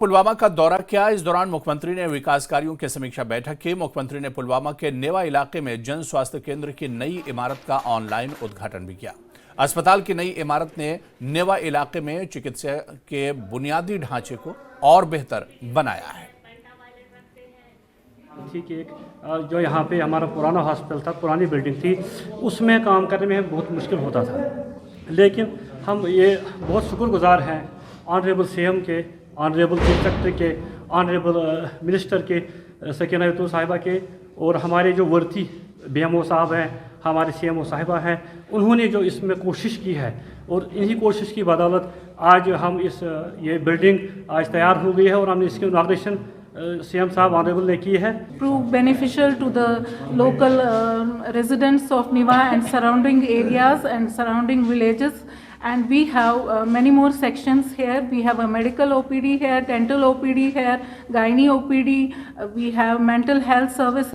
पुलवामा का दौरा किया। इस दौरान मुख्यमंत्री ने विकास कार्यों की समीक्षा बैठक की। मुख्यमंत्री ने पुलवामा के नेवा इलाके में जन स्वास्थ्य केंद्र की नई इमारत का ऑनलाइन उद्घाटन भी किया। अस्पताल की नई इमारत ने नेवा इलाके में चिकित्सा के बुनियादी ढांचे को और बेहतर बनाया है। ठीक है, जो यहाँ पे हमारा पुराना हॉस्पिटल था, पुरानी बिल्डिंग थी, उसमें काम करने में बहुत मुश्किल होता था। लेकिन हम ये बहुत शुक्रगुजार हैं ऑनरेबल सीएम के, ऑनरेबल चीफ सेक्रेटरी के, ऑनरेबल मिनिस्टर के, सकीना बतूल साहिबा के, और हमारे जो वर्ती बीएमओ साहब हैं, हमारे सीएमओ साहिबा हैं, उन्होंने जो इसमें कोशिश की है, और इन्हीं कोशिश की बदौलत आज हम ये बिल्डिंग आज तैयार हो गई है और हमने इसकी इनॉग्रेशन सीएम साहब ऑनरेबल ने की है। Prove beneficial to the local residents of Niva and surrounding areas and surrounding villages. And we have many more sections here. We have a medical OPD here, dental OPD here, gynae OPD. We have mental health service.